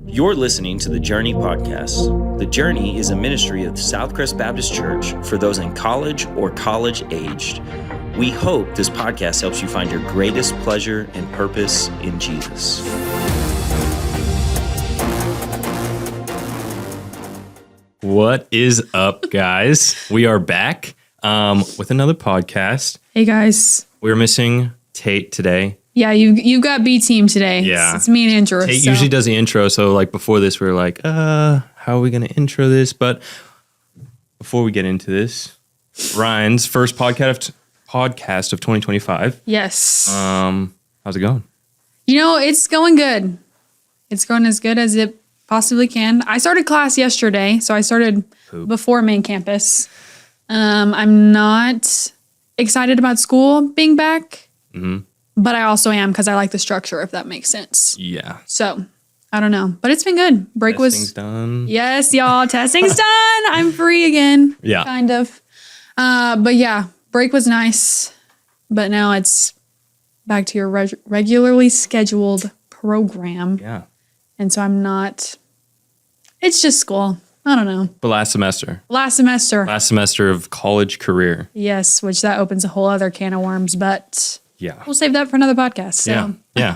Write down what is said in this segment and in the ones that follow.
You're listening to the Journey podcast. The Journey is a ministry of Southcrest Baptist Church for those in college or college-aged. We hope this podcast helps you find your greatest pleasure and purpose in Jesus. What is up, guys? We are back with another podcast. Hey, guys. We're missing Tate today. Yeah, you got B team today. Yeah. It's me and Andrew. Tate usually does the intro, so like before this, we were like, how are we going to intro this? But before we get into this, Ryan's first podcast of 2025. Yes. How's it going? You know, it's going good. It's going as good as it possibly can. I started class yesterday, so I started before main campus. I'm not excited about school being back. Mm-hmm. But I also am because I like the structure, if that makes sense. Yeah. So, I don't know. But it's been good. Break Testing's done. Yes, y'all. Testing's done. I'm free again. Yeah. Kind of. But yeah, break was nice. But now it's back to your regularly scheduled program. Yeah. And so I'm not... It's just school. I don't know. But last semester. Last semester of college career. Yes, which that opens a whole other can of worms, but... Yeah. We'll save that for another podcast. So. Yeah.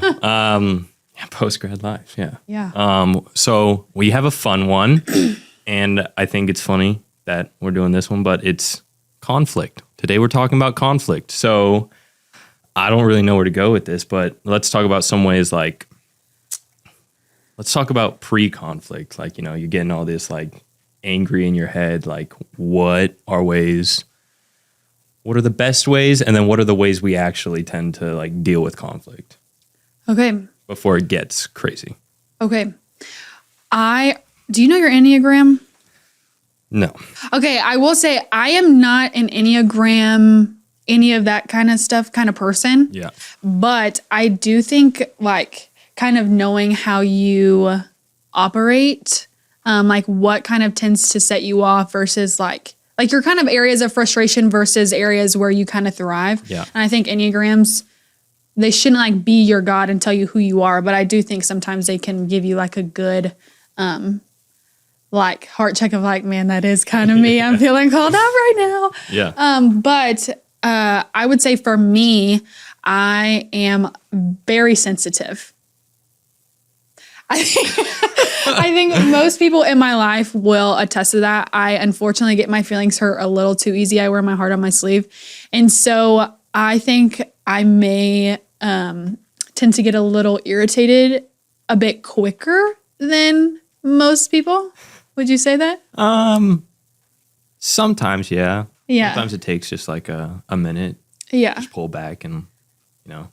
Post-grad life. Yeah. Yeah. So we have a fun one, and I think it's funny that we're doing this one, but it's conflict. Today we're talking about conflict. So I don't really know where to go with this, but let's talk about some ways like, let's talk about pre-conflict. Like, you know, you're getting all this like angry in your head. Like, what are the best ways? And then what are the ways we actually tend to like deal with conflict? Okay. Before it gets crazy. Okay. Do you know your Enneagram? No. Okay. I will say I am not an Enneagram, any of that kind of stuff kind of person. Yeah. But I do think like kind of knowing how you operate, like what kind of tends to set you off versus like your kind of areas of frustration versus areas where you kind of thrive. Yeah. And I think Enneagrams, they shouldn't like be your God and tell you who you are, but I do think sometimes they can give you like a good, like heart check of like, man, that is kind of me. I'm feeling called out right now. Yeah. But I would say for me, I am very sensitive. I think most people in my life will attest to that. I unfortunately get my feelings hurt a little too easy. I wear my heart on my sleeve. And so I think I may tend to get a little irritated a bit quicker than most people. Would you say that? Sometimes, yeah. Yeah. Sometimes it takes just like a minute. Yeah. Just pull back and, you know,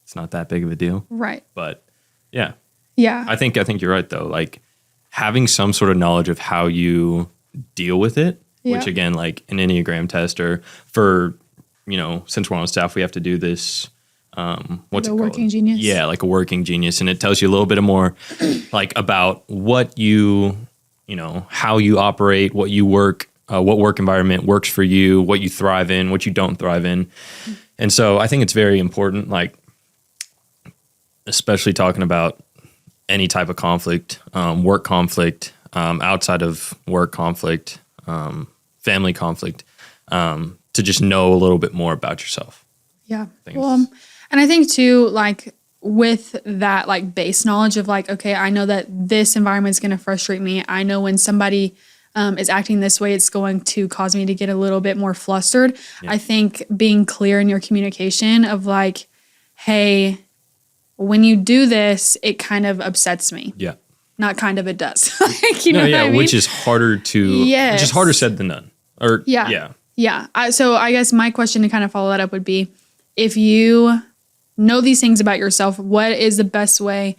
it's not that big of a deal. Right. But yeah. Yeah. I think you're right though. Like having some sort of knowledge of how you deal with it, which again, like an Enneagram test or for, you know, since we're on staff, we have to do this. What's it called? Working genius. Yeah, like a working genius, and it tells you a little bit more, like about what you know, how you operate, what you work, what work environment works for you, what you thrive in, what you don't thrive in, and so I think it's very important, like especially talking about any type of conflict, work conflict, outside of work conflict, family conflict, to just know a little bit more about yourself. Yeah. Well, and I think too, like with that like base knowledge of like, okay, I know that this environment is going to frustrate me. I know when somebody is acting this way, it's going to cause me to get a little bit more flustered. Yeah. I think being clear in your communication of like, hey, when you do this, it kind of upsets me. Yeah. Not kind of, it does. Like, you know what I mean? Which is harder which is harder said than done. Or yeah. So I guess my question to kind of follow that up would be, if you know these things about yourself, what is the best way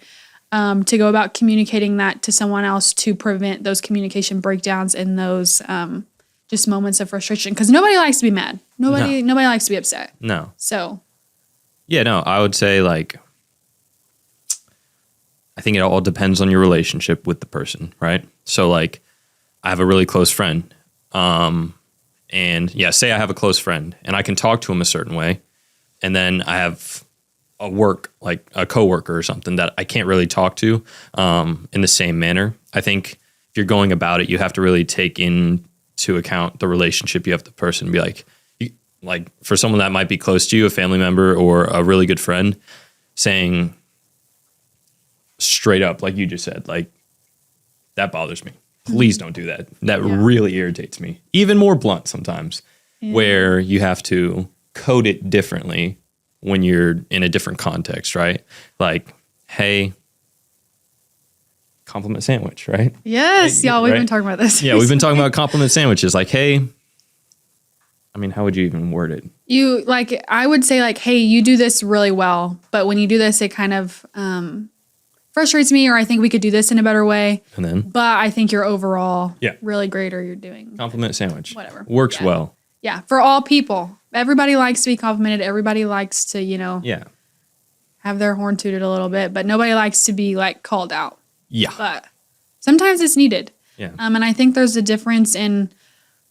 to go about communicating that to someone else to prevent those communication breakdowns and those just moments of frustration? Because nobody likes to be mad. Nobody likes to be upset. No. So. Yeah, no, I would say like, I think it all depends on your relationship with the person, right? So like, I have a really close friend. And yeah, say I have a close friend and I can talk to him a certain way. And then I have like a coworker or something that I can't really talk to in the same manner. I think if you're going about it, you have to really take into account the relationship you have with the person and be like for someone that might be close to you, a family member or a really good friend, saying straight up, like you just said, like, that bothers me. Please don't do that. That really irritates me. Even more blunt sometimes, where you have to code it differently when you're in a different context, right? Like, hey, compliment sandwich, right? Yes, y'all, we've been talking about this. Yeah, we've been talking about compliment sandwiches. Like, hey, I mean, how would you even word it? You like, I would say like, hey, you do this really well, but when you do this, it kind of frustrates me, or I think we could do this in a better way. And then, but I think you're overall really great, or you're doing compliment sandwich. Whatever. Works well. Yeah, for all people. Everybody likes to be complimented. Everybody likes to, have their horn tooted a little bit, but nobody likes to be like called out. Yeah. But sometimes it's needed. Yeah. And I think there's a difference in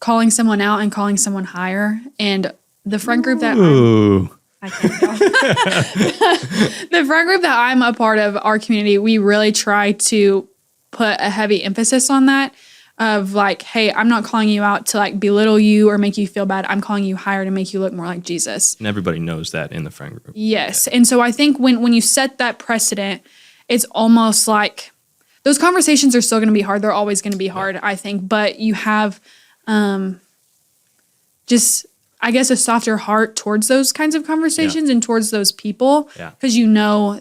calling someone out and calling someone higher. And the friend group that I can't go. The friend group that I'm a part of, our community, we really try to put a heavy emphasis on that. Of like, hey, I'm not calling you out to like belittle you or make you feel bad. I'm calling you higher to make you look more like Jesus. And everybody knows that in the friend group. Yes. And so I think when you set that precedent, it's almost like those conversations are still going to be hard. They're always going to be hard, I think. But you have just, I guess, a softer heart towards those kinds of conversations and towards those people. Because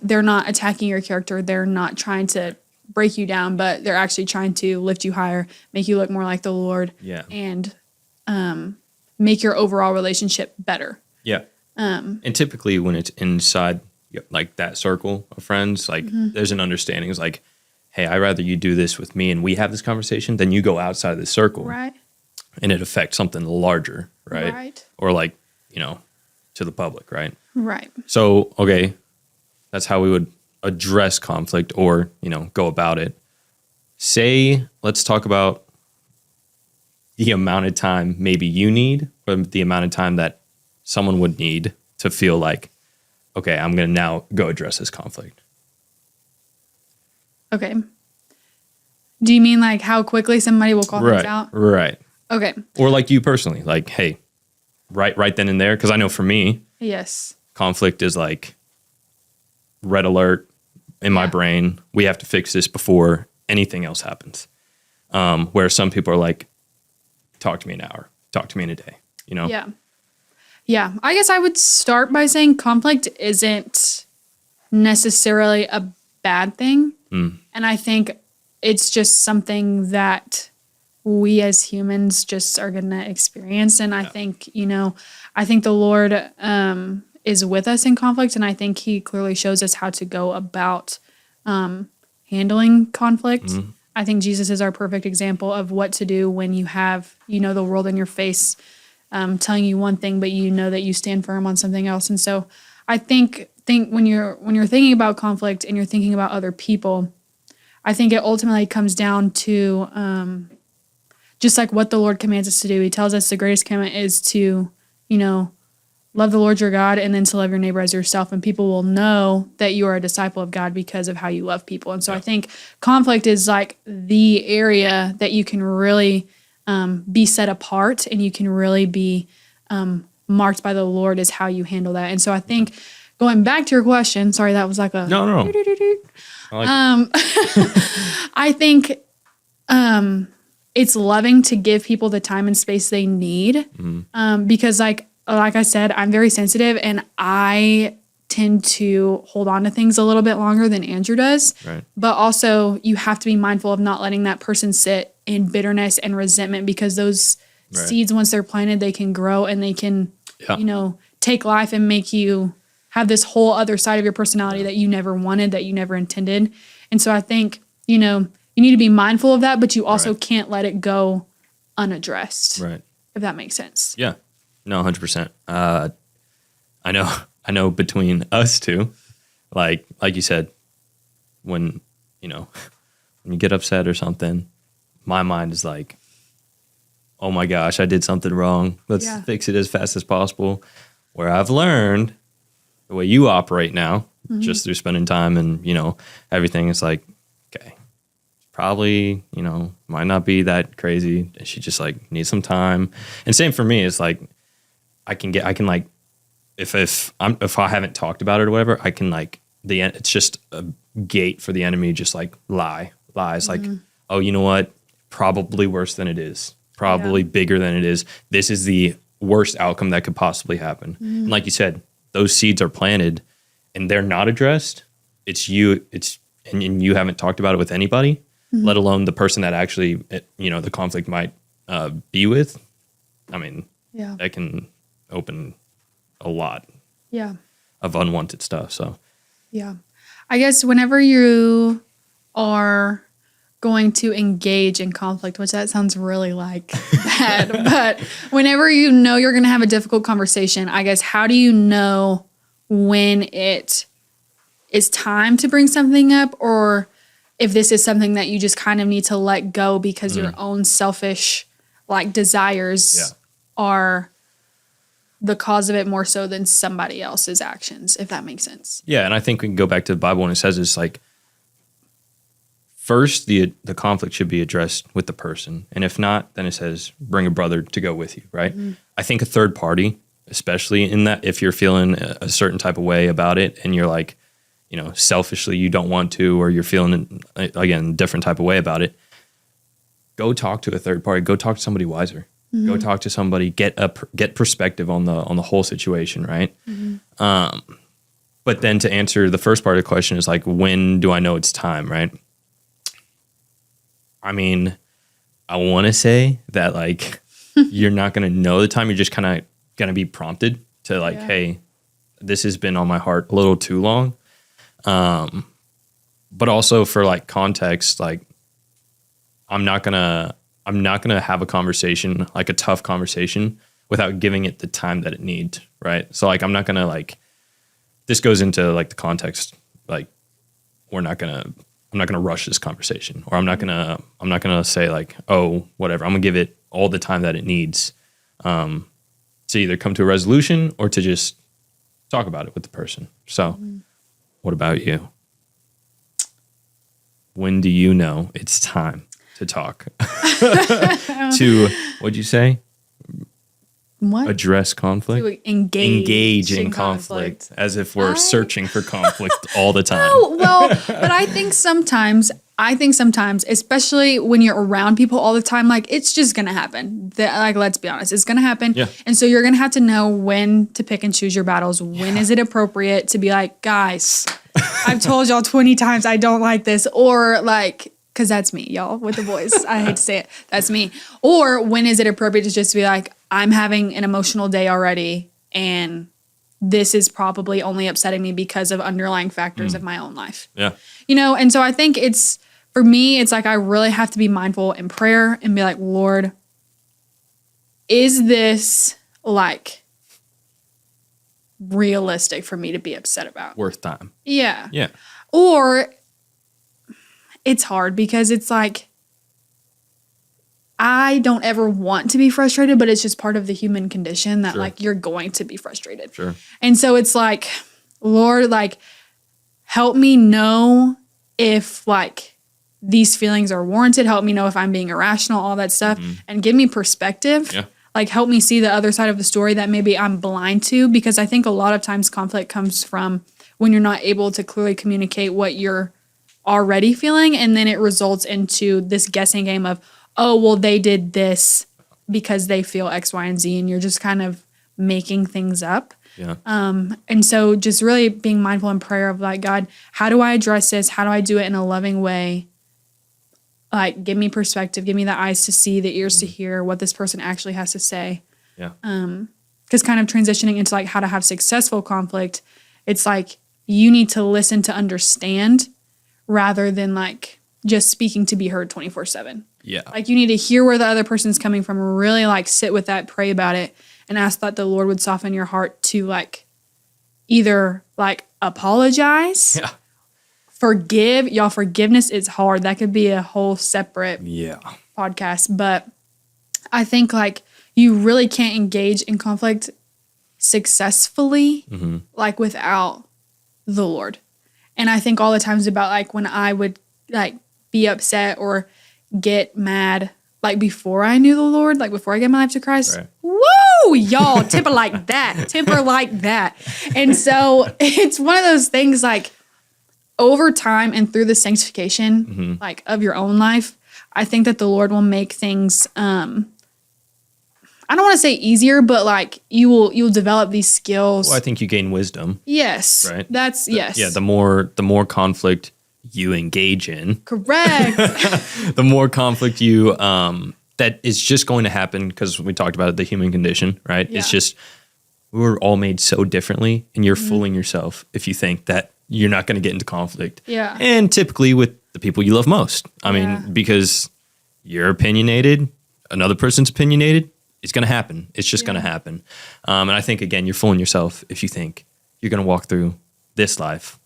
they're not attacking your character. They're not trying to break you down, but they're actually trying to lift you higher, make you look more like the Lord, and make your overall relationship better. Yeah. And typically when it's inside like that circle of friends, like there's an understanding. It's like, hey, I'd rather you do this with me and we have this conversation than you go outside of this circle. Right. And it affects something larger, right? Right. Or like, to the public, right? Right. So, okay, that's how we would address conflict or, go about it. Let's talk about the amount of time maybe you need or the amount of time that someone would need to feel like, okay, I'm going to now go address this conflict. Okay. Do you mean like how quickly somebody will call things out? Right. Okay. Or like you personally, like, hey, right then and there. Because I know for me, conflict is like red alert in my brain. We have to fix this before anything else happens. Where some people are like, talk to me an hour, talk to me in a day, Yeah. Yeah. I guess I would start by saying conflict isn't necessarily a bad thing. And I think it's just something that we as humans just are going to experience. And I think, I think the Lord is with us in conflict. And I think he clearly shows us how to go about handling conflict. I think Jesus is our perfect example of what to do when you have, the world in your face telling you one thing, but you know that you stand firm on something else. And so I think when you're thinking about conflict and you're thinking about other people, I think it ultimately comes down to just like what the Lord commands us to do. He tells us the greatest commandment is to, love the Lord your God and then to love your neighbor as yourself. And people will know that you are a disciple of God because of how you love people. And so I think conflict is like the area that you can really be set apart and you can really be marked by the Lord is how you handle that. And so I think going back to your question, sorry, that was like a... No. I think it's loving to give people the time and space they need because like I said, I'm very sensitive and I tend to hold on to things a little bit longer than Andrew does. Right. But also you have to be mindful of not letting that person sit in bitterness and resentment because those seeds, once they're planted, they can grow and they can, take life and make you have this whole other side of your personality that you never wanted, that you never intended. And so I think, you need to be mindful of that, but you also can't let it go unaddressed. Right. If that makes sense. Yeah. No, 100%. I know between us two, like you said, when you get upset or something, my mind is like, oh my gosh, I did something wrong. Let's fix it as fast as possible. Where I've learned the way you operate now, just through spending time and, you know, everything, it's like, okay, probably, you know, might not be that crazy. She just like needs some time. And same for me. It's like, I can like, if I haven't talked about it or whatever, I can like, it's just a gate for the enemy. Just like lies like, oh, you know what? Probably worse than it is. Probably bigger than it is. This is the worst outcome that could possibly happen. And like you said, those seeds are planted and they're not addressed. And you haven't talked about it with anybody, let alone the person that actually, you know, the conflict might be with. I mean, that can open a lot of unwanted stuff. So, I guess whenever you are going to engage in conflict, which that sounds really like bad, but whenever you know you're going to have a difficult conversation, I guess, how do you know when it is time to bring something up, or if this is something that you just kind of need to let go because your own selfish like desires are the cause of it more so than somebody else's actions, if that makes sense. Yeah, and I think we can go back to the Bible when it says it's like, first, the conflict should be addressed with the person. And if not, then it says, bring a brother to go with you, right? I think a third party, especially in that, if you're feeling a certain type of way about it and you're like, you know, selfishly you don't want to, or you're feeling, again, a different type of way about it, go talk to a third party. Go talk to somebody wiser. Go talk to somebody, get perspective on the whole situation, right? But then to answer the first part of the question is like, when do I know it's time, right? I mean, I want to say that like you're not going to know the time. You're just kind of going to be prompted to like, hey, this has been on my heart a little too long. But also for like context, like I'm not gonna have a conversation, like a tough conversation, without giving it the time that it needs, right? So like I'm not gonna like, this goes into like the context, like I'm not gonna rush this conversation, or I'm not gonna say like, oh, whatever. I'm gonna give it all the time that it needs to either come to a resolution or to just talk about it with the person. So what about you? When do you know it's time to talk? To, what'd you say? What? Address conflict? To engage in conflict. As if we're searching for conflict all the time. Oh, well, but I think sometimes, especially when you're around people all the time, like it's just going to happen. Like, let's be honest, it's going to happen. Yeah. And so you're going to have to know when to pick and choose your battles. When is it appropriate to be like, guys, I've told y'all 20 times I don't like this, or like, because that's me, y'all, with the boys. I hate to say it. That's me. Or when is it appropriate to just be like, I'm having an emotional day already, and this is probably only upsetting me because of underlying factors of my own life. Yeah. You know, and so I think for me, it's like I really have to be mindful in prayer and be like, Lord, is this like realistic for me to be upset about? Worth time. Yeah. Yeah. Or it's hard because it's like, I don't ever want to be frustrated, but it's just part of the human condition that like you're going to be frustrated. Sure. And so it's like, Lord, like help me know if like these feelings are warranted. Help me know if I'm being irrational, all that stuff, and give me perspective. Yeah. Like help me see the other side of the story that maybe I'm blind to, because I think a lot of times conflict comes from when you're not able to clearly communicate what you're already feeling, and then it results into this guessing game of, oh, well, they did this because they feel X, Y, and Z, and you're just kind of making things up. Yeah. And so just really being mindful in prayer of like, God, how do I address this? How do I do it in a loving way? Like, give me perspective, give me the eyes to see, the ears to hear what this person actually has to say. Yeah. Because kind of transitioning into like how to have successful conflict, it's like you need to listen to understand rather than like just speaking to be heard 24/7. Yeah. Like you need to hear where the other person's coming from, really like sit with that, pray about it, and ask that the Lord would soften your heart to like either like apologize, forgive. Y'all, forgiveness is hard. That could be a whole separate podcast. But I think like you really can't engage in conflict successfully, like without the Lord. And I think all the times about like when I would like be upset or get mad, like before I knew the Lord, like before I gave my life to Christ. Right. Woo, y'all, temper like that, temper like that. And so it's one of those things like over time and through the sanctification, like of your own life, I think that the Lord will make things, I don't want to say easier, but like you'll develop these skills. Well, I think you gain wisdom. Yes. Right. Yes. Yeah. The more conflict you engage in, Correct. the more conflict you that is just going to happen because we talked about it, the human condition, right? Yeah. It's just we're all made so differently, and you're fooling yourself if you think that you're not going to get into conflict. Yeah. And typically with the people you love most. I mean, because you're opinionated, another person's opinionated, it's going to happen. It's just going to happen. And I think, again, you're fooling yourself if you think you're going to walk through this life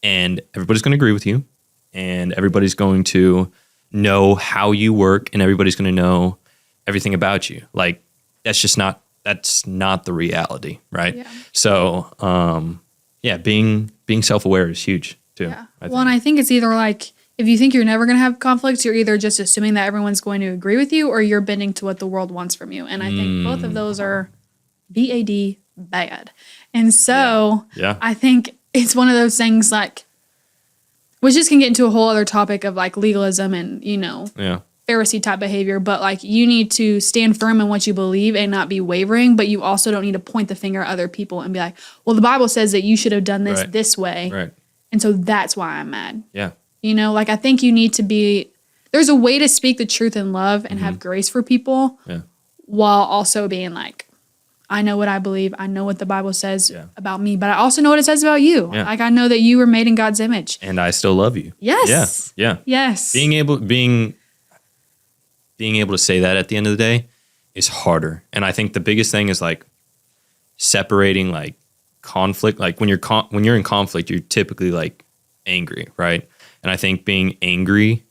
and everybody's going to agree with you and everybody's going to know how you work and everybody's going to know everything about you. Like, that's not the reality, right? Yeah. So, being self-aware is huge too. Yeah. And I think it's either like, if you think you're never going to have conflicts, you're either just assuming that everyone's going to agree with you or you're bending to what the world wants from you. And I think both of those are bad. And so I think it's one of those things like, which just can get into a whole other topic of like legalism and, Pharisee type behavior. But like you need to stand firm in what you believe and not be wavering. But you also don't need to point the finger at other people and be like, well, the Bible says that you should have done this this way. Right. And so that's why I'm mad. Yeah. Like I think you need to there's a way to speak the truth in love and have grace for people while also being like, I know what I believe. I know what the Bible says about me, but I also know what it says about you. Yeah. Like I know that you were made in God's image. And I still love you. Yes. Yeah. Yes. Being able to say that at the end of the day is harder. And I think the biggest thing is like separating like conflict. Like when you're in conflict, you're typically like angry, right? And I think being angry,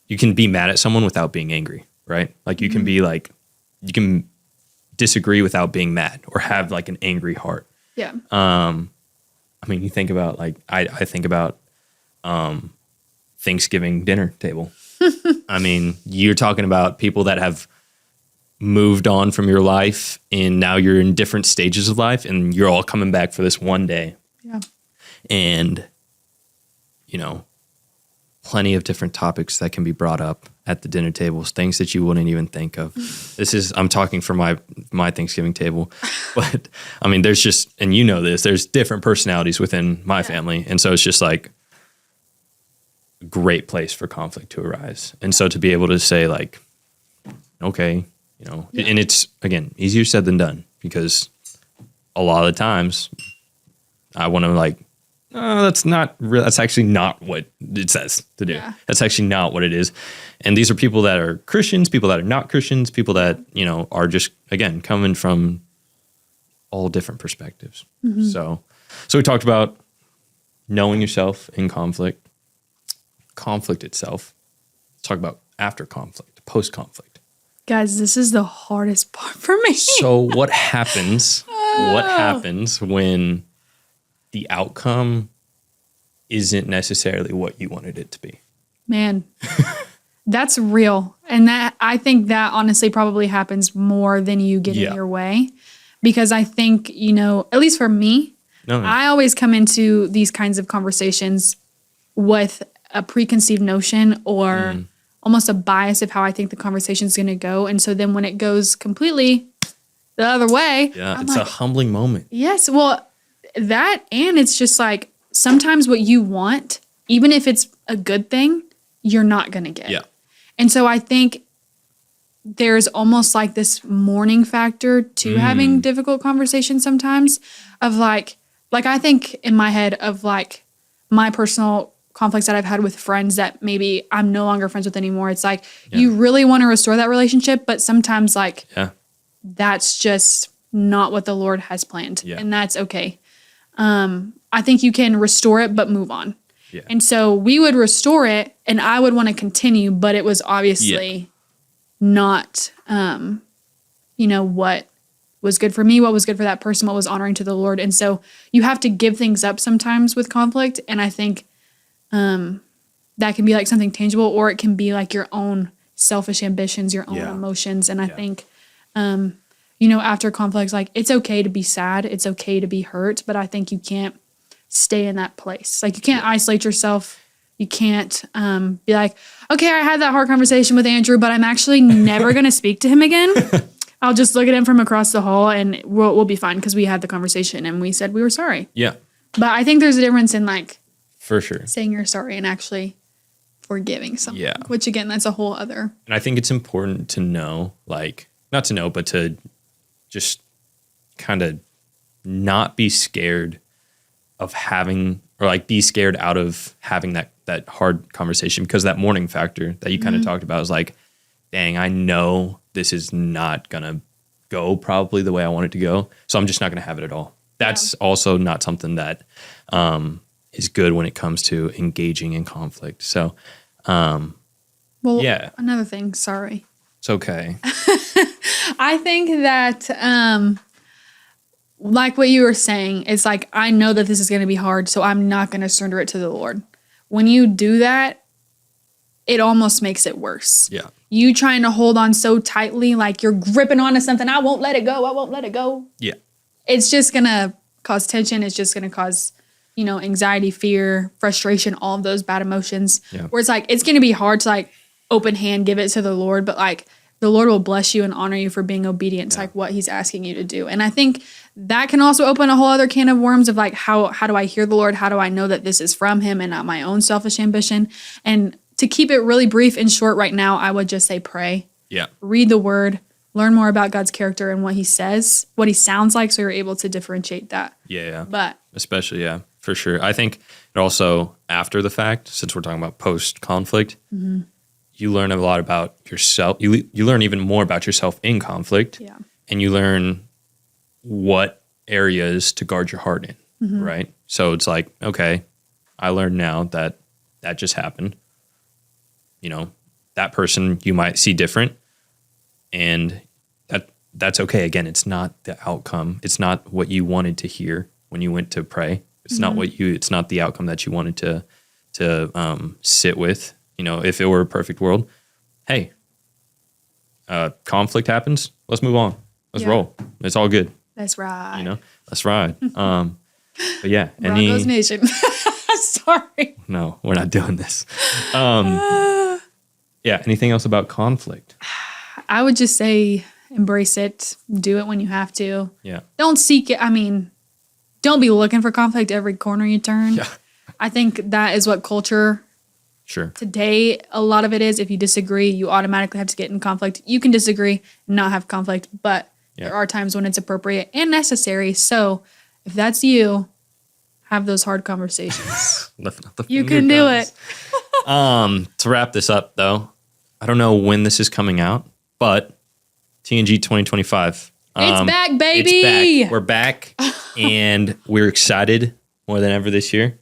you can be mad at someone without being angry, right? Like you can be like, you can disagree without being mad or have like an angry heart. Yeah. I mean, you think about like, I think about Thanksgiving dinner table. I mean, you're talking about people that have moved on from your life and now you're in different stages of life and you're all coming back for this one day. Yeah. And, plenty of different topics that can be brought up at the dinner tables, things that you wouldn't even think of. I'm talking for my Thanksgiving table, but I mean, there's just, and there's different personalities within my family. And so it's just like a great place for conflict to arise. And so to be able to say like, okay, and it's, again, easier said than done because a lot of the times I want to like, that's not real. That's actually not what it says to do. Yeah. That's actually not what it is. And these are people that are Christians, people that are not Christians, people that, are just, again, coming from all different perspectives. Mm-hmm. So we talked about knowing yourself in conflict itself. Let's talk about after conflict, post-conflict. Guys, this is the hardest part for me. So what happens when the outcome isn't necessarily what you wanted it to be? Man, that's real. And I think that honestly probably happens more than you get in your way. Because I think, at least for me, I always come into these kinds of conversations with a preconceived notion or almost a bias of how I think the conversation is going to go. And so then when it goes completely the other way, it's a humbling moment. Yes. Well, that, and it's just like sometimes what you want, even if it's a good thing, you're not going to get. Yeah. And so I think there's almost like this mourning factor to having difficult conversations sometimes of like I think in my head of like my personal conflicts that I've had with friends that maybe I'm no longer friends with anymore. It's like you really want to restore that relationship, but sometimes like that's just not what the Lord has planned. And that's okay. I think you can restore it, but move on. Yeah. And so we would restore it and I would want to continue, but it was obviously not, was good for me, what was good for that person, what was honoring to the Lord. And so you have to give things up sometimes with conflict. And I think that can be like something tangible, or it can be like your own selfish ambitions, your own emotions. And I think, after conflicts, like it's okay to be sad. It's okay to be hurt. But I think you can't stay in that place. Like you can't isolate yourself. You can't be like, okay, I had that hard conversation with Andrew, but I'm actually never going to speak to him again. I'll just look at him from across the hall and we'll be fine because we had the conversation and we said we were sorry. Yeah. But I think there's a difference in like, for sure, saying you're sorry and actually forgiving someone. Yeah. Which again, that's a whole other. And I think it's important to know, like, not to know, but to just kind of not be scared of having, or like be scared out of having that hard conversation, because that mourning factor that you kind of talked about is like, dang, I know this is not going to go probably the way I want it to go. So I'm just not going to have it at all. That's also not something that is good when it comes to engaging in conflict. So, another thing, sorry. It's okay. I think that, like what you were saying, it's like, I know that this is going to be hard, so I'm not going to surrender it to the Lord. When you do that, it almost makes it worse. Yeah. You trying to hold on so tightly, like you're gripping onto something. I won't let it go. I won't let it go. Yeah. It's just going to cause tension. It's just going to cause, anxiety, fear, frustration, all of those bad emotions. Yeah. Where it's like, it's going to be hard to like open hand, give it to the Lord, but like the Lord will bless you and honor you for being obedient to like what he's asking you to do. And I think that can also open a whole other can of worms of like, how do I hear the Lord? How do I know that this is from him and not my own selfish ambition? And to keep it really brief and short right now, I would just say pray. Yeah. Read the word, learn more about God's character and what he says, what he sounds like, so you're able to differentiate that. Yeah. But especially, for sure. I think it also, after the fact, since we're talking about post-conflict, you learn a lot about yourself. You learn even more about yourself in conflict. Yeah. And you learn what areas to guard your heart in, right? So it's like, okay, I learned now that just happened. That person you might see different, and that's okay. Again, it's not the outcome. It's not what you wanted to hear when you went to pray. It's not it's not the outcome that you wanted to sit with. If it were a perfect world, hey, conflict happens. Let's move on. Let's roll. It's all good. Let's ride. Let's ride. But yeah, Broncos Nation. Sorry. No, we're not doing this. Yeah. Anything else about conflict? I would just say embrace it. Do it when you have to. Yeah. Don't seek it. I mean, don't be looking for conflict every corner you turn. Yeah. I think that is what culture today, a lot of it is. If you disagree, you automatically have to get in conflict. You can disagree and not have conflict, but there are times when it's appropriate and necessary. So if that's you, have those hard conversations. You can do it. To wrap this up, though, I don't know when this is coming out, but TNG 2025. It's back, baby. It's back. We're back, and we're excited more than ever this year.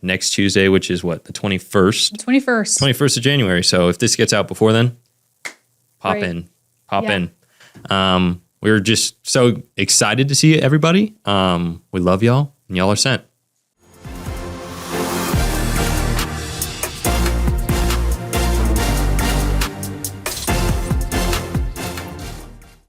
Next Tuesday, which is what, the 21st? 21st of January. So if this gets out before then, pop in. We're just so excited to see everybody. We love y'all, and y'all are sent.